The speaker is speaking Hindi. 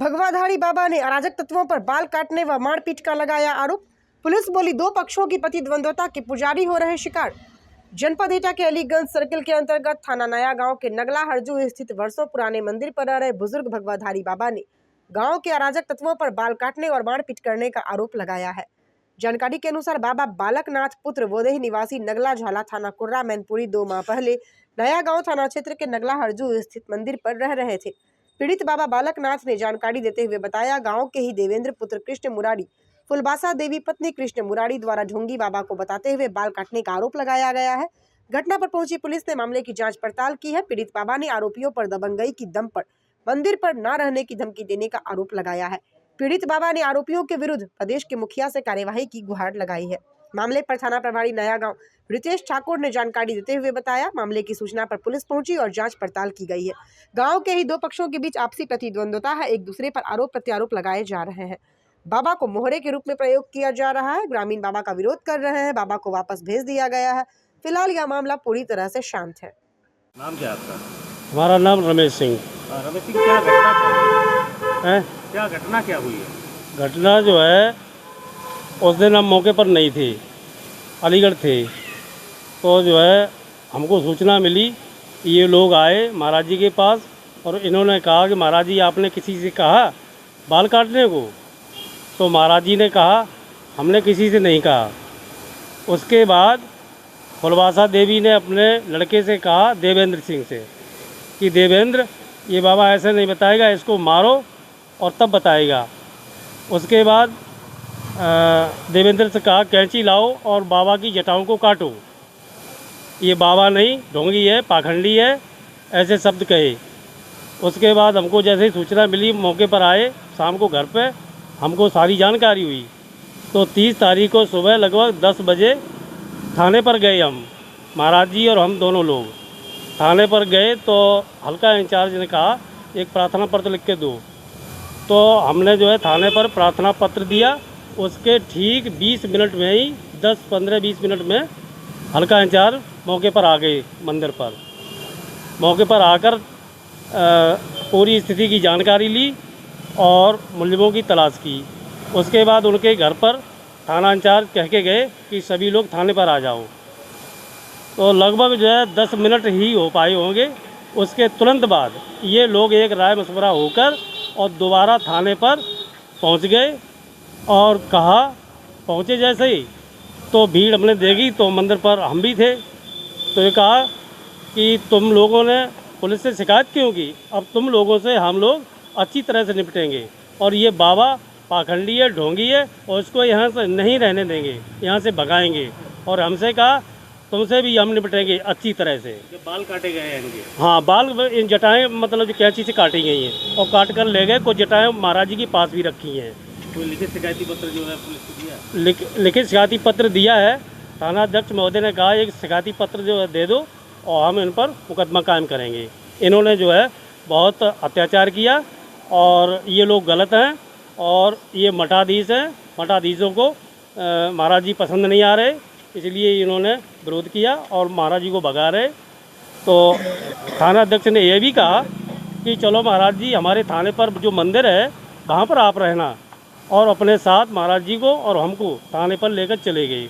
भगवाधारी बाबा ने अराजक तत्वों पर बाल काटने व मारपीट का लगाया आरोप। पुलिस बोली दो पक्षों की प्रतिद्वंद्वता के पुजारी हो रहे शिकार। जनपद एटा के अलीगंज सर्किल के अंतर्गत थाना नया गांव के नगला हरजू स्थित वर्षों पुराने मंदिर पर रह रहे बुजुर्ग भगवाधारी बाबा ने गांव के अराजक तत्वों पर बाल काटने और मारपीट करने का आरोप लगाया है। जानकारी के अनुसार बाबा बालकनाथ पुत्र वोदेही निवासी नगला झाला थाना कुर्रा मैनपुरी 2 माह पहले नया गांव थाना क्षेत्र के नगला हरजू स्थित मंदिर पर रह रहे थे। पीड़ित बाबा बालकनाथ ने जानकारी देते हुए बताया, गांव के ही देवेंद्र पुत्र कृष्ण मुरारी फुलबासा देवी पत्नी कृष्ण मुरारी द्वारा ढोंगी बाबा को बताते हुए बाल काटने का आरोप लगाया गया है। घटना पर पहुंची पुलिस ने मामले की जांच पड़ताल की है। पीड़ित बाबा ने आरोपियों पर दबंगई की दम पर मंदिर पर न रहने की धमकी देने का आरोप लगाया है। पीड़ित बाबा ने आरोपियों के विरुद्ध प्रदेश के मुखिया से कार्यवाही की गुहार लगाई है। मामले पर थाना प्रभारी नया गांव रितेश ठाकुर ने जानकारी देते हुए बताया, मामले की सूचना पर पुलिस पहुंची और जांच पड़ताल की गई है। गांव के ही दो पक्षों के बीच आपसी प्रतिद्वंद्वता है, एक दूसरे पर आरोप प्रत्यारोप लगाए जा रहे हैं। बाबा को मोहरे के रूप में प्रयोग किया जा रहा है। ग्रामीण बाबा का विरोध कर रहे हैं। बाबा को वापस भेज दिया गया है। फिलहाल यह मामला पूरी तरह से शांत है। नाम क्या है आपका? हमारा नाम रमेश सिंह। रमेश सिंह, क्या घटना है? क्या घटना क्या हुई है? घटना जो है, उस दिन हम मौके पर नहीं थे, अलीगढ़ थे। तो जो है हमको सूचना मिली, ये लोग आए महाराज जी के पास और इन्होंने कहा कि महाराज जी आपने किसी से कहा बाल काटने को? तो महाराज जी ने कहा हमने किसी से नहीं कहा। उसके बाद फुलबासा देवी ने अपने लड़के से कहा, देवेंद्र सिंह से, कि देवेंद्र ये बाबा ऐसे नहीं बताएगा, इसको मारो और तब बताएगा। उसके बाद देवेंद्र से कहा कैंची लाओ और बाबा की जटाओं को काटो, ये बाबा नहीं ढोंगी है, पाखंडी है, ऐसे शब्द कहे। उसके बाद हमको जैसे ही सूचना मिली मौके पर आए, शाम को घर पे हमको सारी जानकारी हुई। तो 30 तारीख को सुबह लगभग 10 बजे थाने पर गए हम, महाराज जी और हम दोनों लोग थाने पर गए। तो हल्का इंचार्ज ने कहा एक प्रार्थना पत्र लिख के दो। तो हमने जो है थाने पर प्रार्थना पत्र दिया। उसके ठीक 20 मिनट में ही 10-15-20 मिनट में हल्का इंचार्ज मौके पर आ गए मंदिर पर। मौके पर आकर पूरी स्थिति की जानकारी ली और मुलजिमों की तलाश की। उसके बाद उनके घर पर थाना इंचार्ज कह के गए कि सभी लोग थाने पर आ जाओ। तो लगभग जो है 10 मिनट ही हो पाए होंगे। उसके तुरंत बाद ये लोग एक राय मशवरा होकर और दोबारा थाने पर पहुंच गए और कहा, पहुंचे जैसे ही तो भीड़ हमने देखी तो मंदिर पर हम भी थे। तो ये कहा कि तुम लोगों ने पुलिस से शिकायत क्यों की? अब तुम लोगों से हम लोग अच्छी तरह से निपटेंगे और ये बाबा पाखंडी है, ढोंगी है और इसको यहाँ से नहीं रहने देंगे, यहाँ से भगाएंगे। और हमसे कहा तुमसे भी हम निपटेंगे अच्छी तरह से। बाल काटे गए हैं इनके? हाँ, बाल इन जटाएँ मतलब जो कैंची से काटी गई हैं और काट कर ले गए। कुछ जटाएँ महाराज जी के पास भी रखी हैं। कोई लिखित शिकायती पत्र जो है पुलिस को दिया? लिखित शिकायती पत्र दिया है। थाना अध्यक्ष महोदय ने कहा एक शिकायती पत्र जो है दे दो और हम इन पर मुकदमा कायम करेंगे। इन्होंने जो है बहुत अत्याचार किया और ये लोग गलत हैं और ये मठाधीश हैं। मठाधीशों को महाराज जी पसंद नहीं आ रहे, इसलिए इन्होंने विरोध किया और महाराज जी को भगा रहे। तो थाना अध्यक्ष ने यह भी कहा कि चलो महाराज जी हमारे थाने पर जो मंदिर है वहाँ पर आप रहना, और अपने साथ महाराज जी को और हमको थाने पर लेकर चले गए।